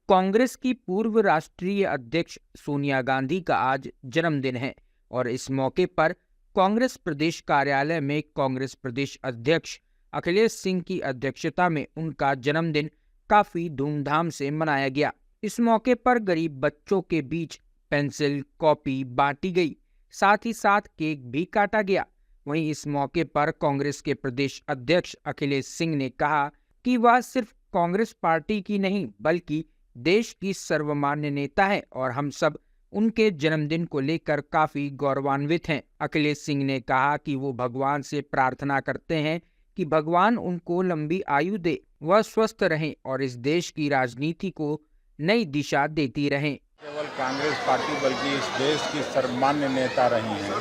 कांग्रेस की पूर्व राष्ट्रीय अध्यक्ष सोनिया गांधी का आज जन्मदिन है और इस मौके पर कांग्रेस प्रदेश कार्यालय में कांग्रेस प्रदेश अध्यक्ष अखिलेश सिंह की अध्यक्षता में उनका जन्मदिन काफी धूमधाम से मनाया गया। इस मौके पर गरीब बच्चों के बीच पेंसिल कॉपी बांटी गई, साथ ही साथ केक भी काटा गया। वहीं इस मौके पर कांग्रेस के प्रदेश अध्यक्ष अखिलेश सिंह ने कहा कि वह सिर्फ कांग्रेस पार्टी की नहीं बल्कि देश की सर्वमान्य नेता है और हम सब उनके जन्मदिन को लेकर काफी गौरवान्वित हैं। अखिलेश सिंह ने कहा कि वो भगवान से प्रार्थना करते हैं कि भगवान उनको लंबी आयु दे, वह स्वस्थ रहें और इस देश की राजनीति को नई दिशा देती रहें। केवल कांग्रेस पार्टी बल्कि इस देश की सर्वमान्य नेता रही हैं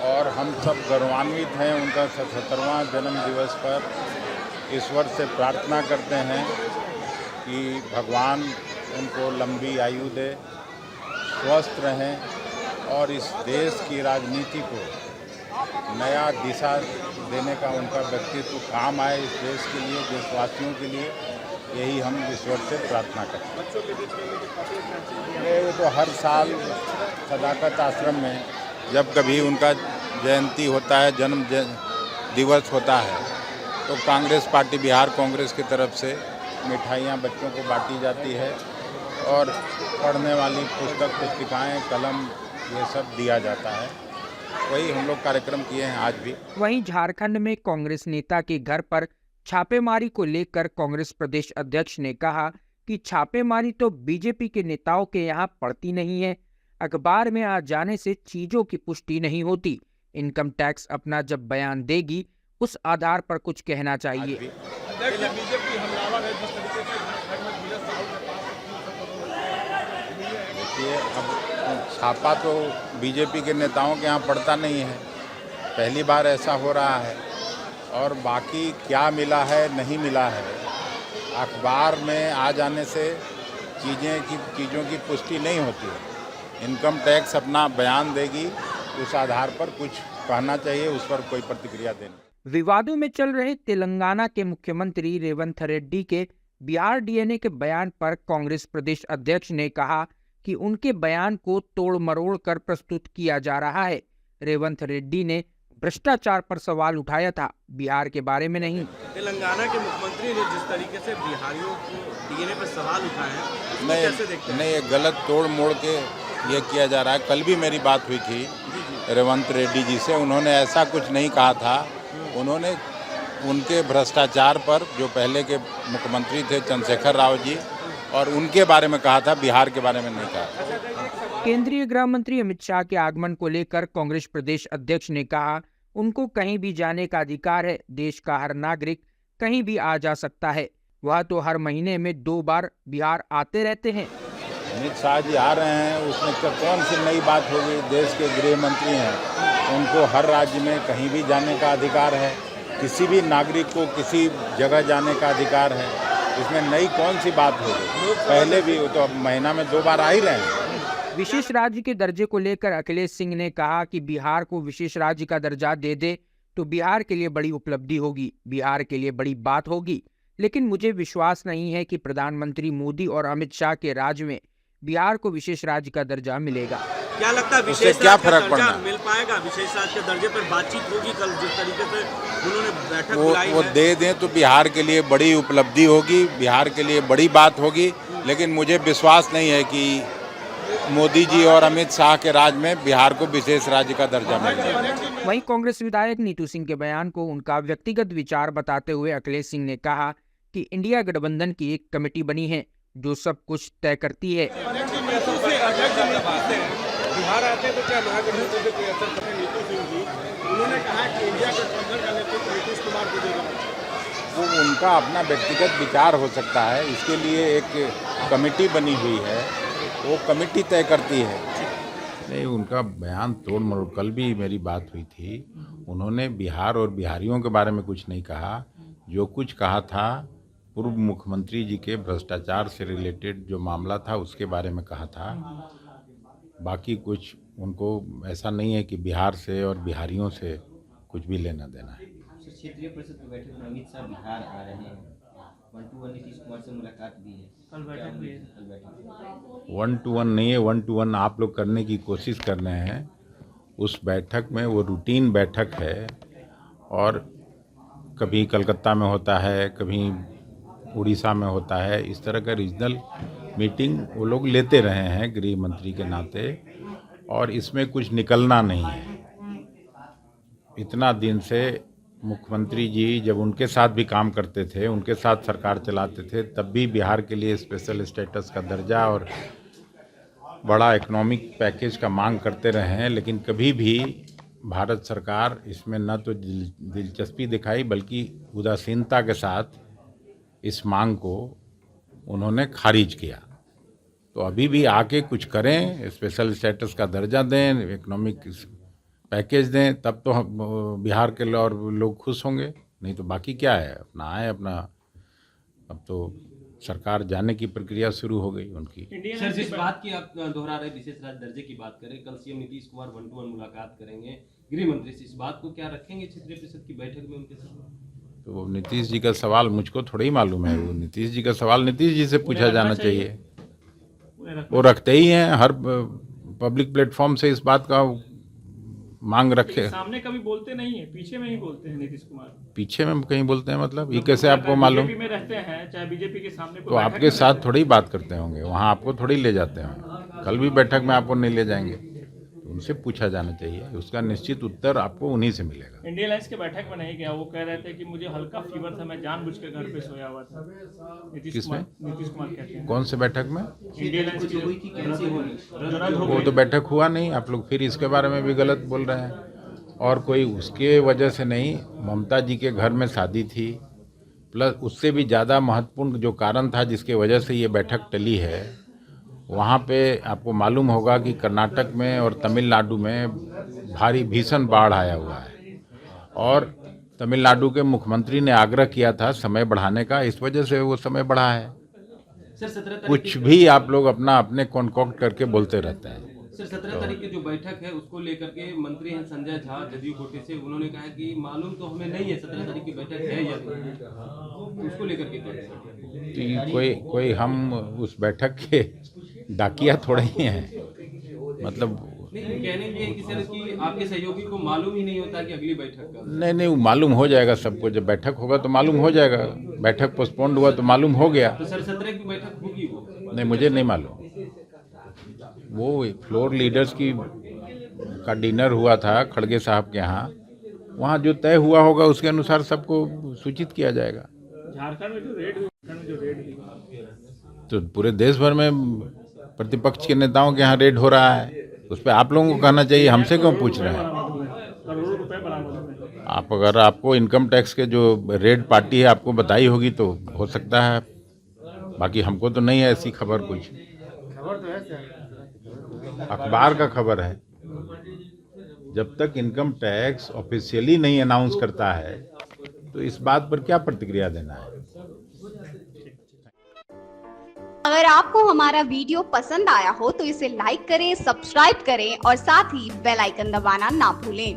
और हम सब गौरवान्वित हैं उनका 77वां जन्म दिवस पर। ईश्वर से प्रार्थना करते हैं कि भगवान उनको लंबी आयु दे, स्वस्थ रहें और इस देश की राजनीति को नया दिशा देने का उनका व्यक्तित्व काम आए इस देश के लिए, देशवासियों के लिए। यही हम ईश्वर से प्रार्थना करते हैं। वो तो हर साल सदाकत आश्रम में जब कभी उनका जयंती होता है, जन्म दिवस होता है, तो कांग्रेस पार्टी बिहार कांग्रेस की तरफ से मिठाइयाँ बच्चों को बांटी जाती है और पढ़ने वाली पुस्तिकाएँ, कलम, ये सब दिया जाता है। वही हम लोग कार्यक्रम किए हैं आज भी। वहीं झारखंड में कांग्रेस नेता के घर पर छापेमारी को लेकर कांग्रेस प्रदेश अध्यक्ष ने कहा कि छापेमारी तो बीजेपी के नेताओं के यहाँ पड़ती नहीं है। अखबार में आ जाने से चीजों की पुष्टि नहीं होती। इनकम टैक्स अपना जब बयान देगी उस आधार पर कुछ कहना चाहिए। देखिए, अब छापा तो बीजेपी के नेताओं के यहाँ पड़ता नहीं है, पहली बार ऐसा हो रहा है। और बाकी क्या मिला है नहीं मिला है, अखबार में आ जाने से चीज़ों की पुष्टि नहीं होती है। इनकम टैक्स अपना बयान देगी, उस आधार पर कुछ कहना चाहिए, उस पर कोई प्रतिक्रिया देनी। विवादों में चल रहे तेलंगाना के मुख्यमंत्री रेवंत रेड्डी के बिहार डीएनए के बयान पर कांग्रेस प्रदेश अध्यक्ष ने कहा कि उनके बयान को तोड़ मरोड़ कर प्रस्तुत किया जा रहा है। रेवंत रेड्डी ने भ्रष्टाचार पर सवाल उठाया था, बिहार के बारे में नहीं। तेलंगाना के मुख्यमंत्री ने जिस तरीके से बिहारियों को डीएनए पर सवाल उठाए हैं, उसको कैसे देखते हैं? नहीं, ये गलत तोड़ मोड़ के ये किया जा रहा है। कल भी मेरी बात हुई थी रेवंत रेड्डी जी से, उन्होंने ऐसा कुछ नहीं कहा था। उन्होंने उनके भ्रष्टाचार पर, जो पहले के मुख्यमंत्री थे चंद्रशेखर राव जी, और उनके बारे में कहा था, बिहार के बारे में नहीं कहा। केंद्रीय गृह मंत्री अमित शाह के आगमन को लेकर कांग्रेस प्रदेश अध्यक्ष ने कहा उनको कहीं भी जाने का अधिकार है। देश का हर नागरिक कहीं भी आ जा सकता है। वह तो हर महीने में 2 बार बिहार आते रहते हैं। अमित शाह जी आ रहे हैं, उसमें कौन सी नई बात होगी? देश के गृह मंत्री हैं, उनको हर राज्य में कहीं भी जाने का अधिकार है। किसी भी नागरिक को किसी जगह जाने का अधिकार है। इसमें नई कौन सी बात होगी? पहले भी तो अब महीना में 2 बार आ ही रहे हैं। विशेष राज्य के दर्जे को लेकर अखिलेश सिंह ने कहा कि बिहार को विशेष राज्य का दर्जा दे दे तो बिहार के लिए बड़ी उपलब्धि होगी, बिहार के लिए बड़ी बात होगी। लेकिन मुझे विश्वास नहीं है कि प्रधानमंत्री मोदी और अमित शाह के राज्य में बिहार को विशेष राज्य का दर्जा मिलेगा। क्या लगता है विशेष क्या फर्क पड़ना मिल पाएगा? विशेष राज्य के दर्जे पर बातचीत होगी कल, जिस तरीके से उन्होंने बैठक बुलाई है। वो दे दें तो बिहार के लिए बड़ी उपलब्धि होगी, बिहार के लिए बड़ी बात होगी। लेकिन मुझे विश्वास नहीं है कि मोदी जी और अमित शाह के राज में बिहार को विशेष राज्य का दर्जा मिलेगा। वहीं कांग्रेस विधायक नीतू सिंह के बयान को उनका व्यक्तिगत विचार बताते हुए अखिलेश सिंह ने कहा कि इंडिया गठबंधन की एक कमेटी बनी है जो सब कुछ तय करती है। बिहार आते तो क्या महागठबंधन पे कोई असर पड़े? नीतू सिंह जी उन्होंने कहा कि इंडिया गठबंधन का नेतृत्व नीतीश कुमार को देगा। वो उनका अपना व्यक्तिगत विचार हो सकता है, इसके लिए एक कमेटी बनी हुई है, वो कमेटी तय करती है। नहीं, उनका बयान तोड़ मरोड़, कल भी मेरी बात हुई थी, उन्होंने बिहार और बिहारियों के बारे में कुछ नहीं कहा। जो कुछ कहा था पूर्व मुख्यमंत्री जी के भ्रष्टाचार से रिलेटेड जो मामला था उसके बारे में कहा था। बाकी कुछ उनको ऐसा नहीं है कि बिहार से और बिहारियों से कुछ भी लेना देना है। क्षेत्रीय परिषद की बैठक में अमित शाह बिहार आ रहे हैं, 1-1 नीतीश कुमार से मुलाकात भी है, कल बैठक भी है। कल बैठक 1-1 नहीं है, 1-1 आप लोग करने की कोशिश कर रहे हैं। उस बैठक में वो रूटीन बैठक है और कभी कलकत्ता में होता है, कभी उड़ीसा में होता है। इस तरह का रीजनल मीटिंग वो लोग लेते रहे हैं गृह मंत्री के नाते, और इसमें कुछ निकलना नहीं है। इतना दिन से मुख्यमंत्री जी जब उनके साथ भी काम करते थे, उनके साथ सरकार चलाते थे, तब भी बिहार के लिए स्पेशल स्टेटस का दर्जा और बड़ा इकोनॉमिक पैकेज का मांग करते रहे हैं, लेकिन कभी भी भारत सरकार इसमें न तो दिलचस्पी दिखाई बल्कि उदासीनता के साथ इस मांग को उन्होंने खारिज किया। तो अभी भी आके कुछ करें, स्पेशल स्टेटस का दर्जा दें, इकोनॉमिक पैकेज दें, तब तो बिहार के लोग खुश होंगे। नहीं तो बाकी क्या है, अपना आए अपना। अब तो सरकार जाने की प्रक्रिया शुरू हो गई उनकी। सर, जिस बात की आप दोहरा रहे विशेष राज्य दर्जे की बात करें, कल सीएम नीतीश कुमार 1-1 मुलाकात करेंगे गृह मंत्री से, इस बात को क्या रखेंगे क्षेत्रीय परिषद की बैठक में उनके साथ? तो वो नीतीश जी का सवाल मुझको थोड़ा ही मालूम है। वो नीतीश जी का सवाल नीतीश जी से पूछा जाना चाहिए। वो रखते ही हैं, हर पब्लिक प्लेटफॉर्म से इस बात का मांग रखे। सामने कभी बोलते नहीं है, पीछे में ही बोलते हैं नीतीश कुमार। पीछे में कहीं बोलते हैं मतलब ये कैसे आपको मालूम? बीजेपी में रहते हैं, चाहे बीजेपी के सामने तो आपके साथ थोड़ी बात करते होंगे, वहाँ आपको थोड़ी ले जाते हैं। कल भी बैठक में आपको नहीं ले जाएंगे, तो उनसे पूछा जाना चाहिए। उसका निश्चित उत्तर आपको उन्हीं से मिलेगा। इंडिया अलायंस के बैठक में नहीं गया, वो कह रहे थे कि मुझे हल्का फीवर था, मैं जानबूझ के घर पे सोया हुआ था। नीतीश कुमार कहते हैं। कौन से बैठक में? इंडिया अलायंस की जो हुई थी कैंसिल होनी, वो तो बैठक हुआ नहीं। आप लोग फिर इसके बारे में भी गलत बोल रहे हैं। और कोई उसके वजह से नहीं, ममता जी के घर में शादी थी, प्लस उससे भी ज़्यादा महत्वपूर्ण जो कारण था जिसके वजह से ये बैठक टली है, वहाँ पे आपको मालूम होगा कि कर्नाटक में और तमिलनाडु में भारी भीषण बाढ़ आया हुआ है, और तमिलनाडु के मुख्यमंत्री ने आग्रह किया था समय बढ़ाने का, इस वजह से वो समय बढ़ा है। सर 17 कुछ भी आप लोग अपने कॉन्कॉक्ट करके बोलते रहते हैं। सर 17 तारीख की जो बैठक है उसको लेकर के मंत्री हैं संजय झा जदयू कोटे से, उन्होंने कहा कि मालूम तो हमें नहीं है 17 तारीख की बैठक है या नहीं, तो उसको लेकर के क्या? कोई हम उस बैठक के डाकिया थोड़े ही हैं, मतलब नहीं, कहने ये कि सर कि आपके सहयोगी को मालूम ही नहीं होता कि अगली बैठक का। नहीं, वो मालूम हो जाएगा सबको। जब बैठक होगा तो मालूम हो जाएगा। बैठक पोस्टपोन्ड हुआ तो मालूम हो गया। तो सर 17 की बैठक होगी वो? नहीं, मुझे नहीं मालूम। वो फ्लोर लीडर्स का डिनर हुआ था खड़गे साहब के यहाँ, वहाँ जो तय हुआ होगा उसके अनुसार सबको सूचित किया जाएगा। झारखंड में जो रेड तो पूरे देश भर में प्रतिपक्ष के नेताओं के यहाँ रेड हो रहा है, उस पर आप लोगों को कहना चाहिए, हमसे क्यों पूछ रहे हैं? करोड़ों रुपए बरामद हुए। आप अगर आपको इनकम टैक्स के जो रेड पार्टी है आपको बताई होगी तो हो सकता है, बाकी हमको तो नहीं है ऐसी खबर कुछ। खबर तो है अखबार का खबर है। जब तक इनकम टैक्स ऑफिशियली नहीं अनाउंस करता है तो इस बात पर क्या प्रतिक्रिया देना है? अगर आपको हमारा वीडियो पसंद आया हो तो इसे लाइक करें, सब्सक्राइब करें और साथ ही बेल आइकन दबाना ना भूलें।